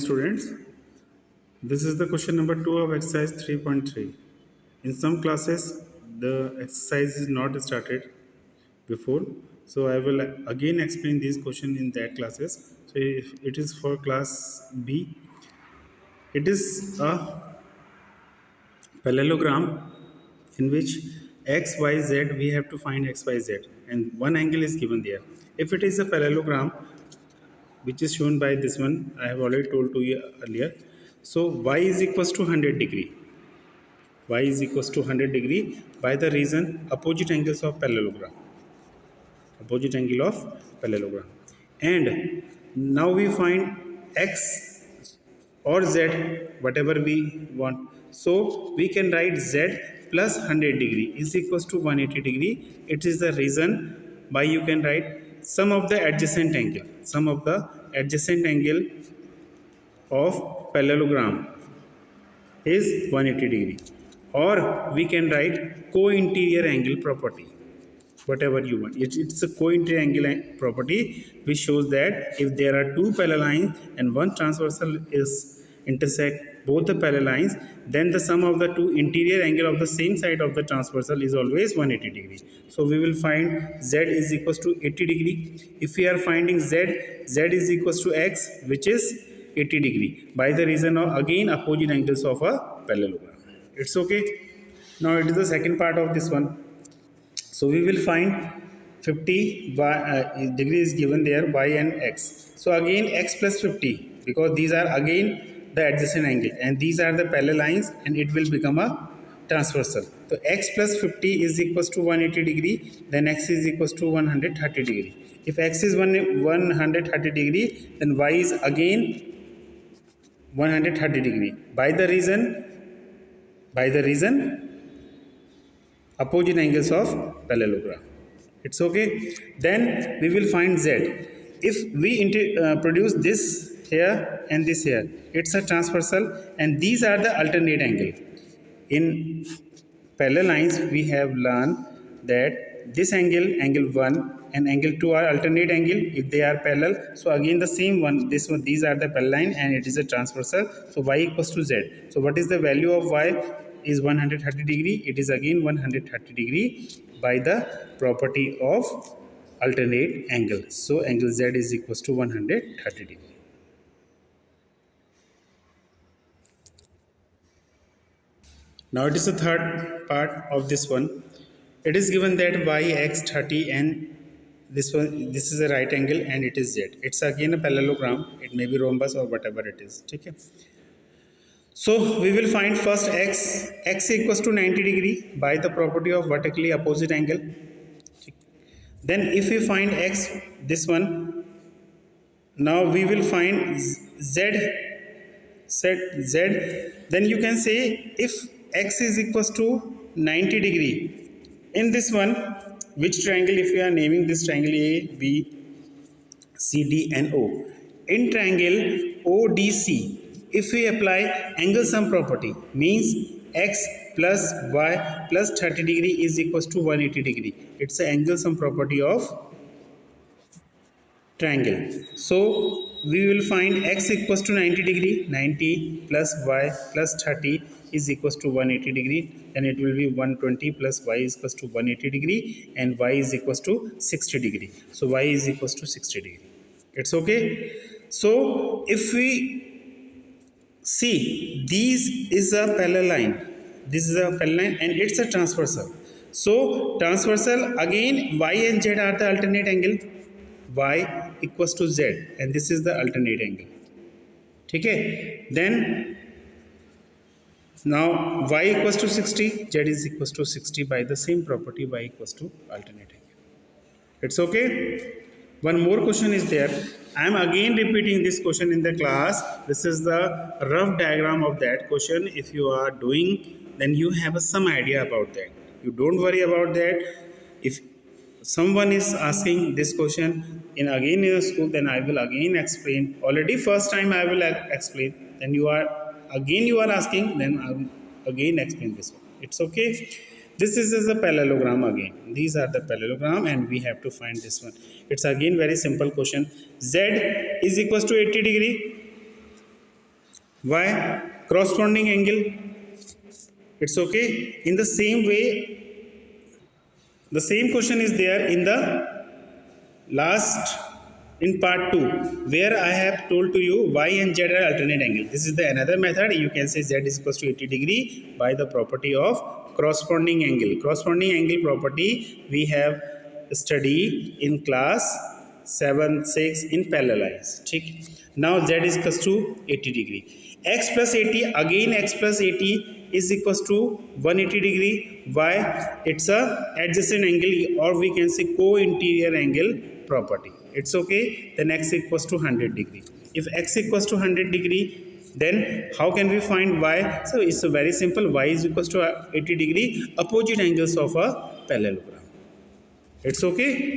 morning, students. This is the question number 2 of exercise 3.3. In some classes, the exercise is not started before, so I will again explain this question in that classes. So, if it is for class B, it is a parallelogram in which x, y, z, we have to find x, y, z, and one angle is given there. If it is a parallelogram, which is shown by this one, I have already told to you earlier. So y is equals to 100 degree. Y is equals to 100 degree by the reason opposite angles of parallelogram. Opposite angle of parallelogram. And now we find x or z, whatever we want. So we can write z plus 100 degree is equals to 180 degree. It is the reason why you can write sum of the adjacent angle. Sum of the adjacent angle of parallelogram is 180 degree, or we can write co-interior angle property, whatever you want. It's a co-interior angle property which shows that if there are two parallel lines and one transversal is intersect both the parallel lines, then the sum of the two interior angle of the same side of the transversal is always 180 degree. So we will find z is equals to 80 degree. If we are finding z is equals to x, which is 80 degree by the reason of again opposite angles of a parallelogram. It's okay. Now it is the second part of this one. So we will find 50 degree is given there, y and x. So again x plus 50, because these are again the adjacent angle and these are the parallel lines, and it will become a transversal. So x plus 50 is equals to 180 degree, then x is equals to 130 degree. If x is 130 degree, then y is again 130 degree by the reason opposite angles of parallelogram. It's okay. Then we will find z. If we produce this here and this here, it's a transversal, and these are the alternate angle. In parallel lines, we have learned that this angle 1 and angle 2 are alternate angle if they are parallel. So again the same one, this one, these are the parallel line and it is a transversal. So y equals to z. So what is the value of y? Is 130 degree. It is again 130 degree by the property of alternate angle. So angle z is equals to 130 degree. Now it is the third part of this one. It is given that y, x, 30 and this is a right angle and it is z. It's again a parallelogram. It may be rhombus or whatever it is. Okay. So we will find first x equals to 90 degree by the property of vertically opposite angle. Then if we find x, this one, now we will find z, then you can say if x is equals to 90 degree, in this one, which triangle, if we are naming this triangle A, B, C, D and O, in triangle ODC, if we apply angle sum property, means x plus y plus 30 degree is equals to 180 degree. It's the angle sum property of triangle. So we will find x equals to 90 degree, 90 plus y plus 30 is equals to 180 degree, and it will be 120 plus y is equals to 180 degree, and y is equals to 60 degree. So y is equals to 60 degree. It's okay. So if we see, this is a parallel line, this is a parallel line and it's a transversal. So transversal, again y and z are the alternate angle, y equals to z, and this is the alternate angle. Okay. Then now y equals to 60, z is equals to 60 by the same property, y equals to alternate angle. It's okay. One more question is there. I am again repeating this question in the class. This is the rough diagram of that question. If you are doing, then you have some idea about that. You don't worry about that. If someone is asking this question in a school, then I will again explain. Already first time I will explain. Then you are asking, then I will again explain this one. It's okay. This is a parallelogram again. These are the parallelogram and we have to find this one. It's again very simple question. Z is equals to 80 degree. Why? Corresponding angle. It's okay. In the same way, the same question is there in the last, in part 2, where I have told to you y and z are alternate angle. This is the another method. You can say z is equals to 80 degree by the property of corresponding angle. Corresponding angle property we have studied in class 7 6 in parallel lines. ठीक. Now z is equals to 80 degree. X plus 80, again x plus 80 is equals to 180 degree. Why? It's a adjacent angle, or we can say co-interior angle property. It's okay. Then x equals to 100 degree. If x equals to 100 degree, then how can we find y? So it's very simple. Y is equals to 80 degree, opposite angles of a parallelogram. It's okay.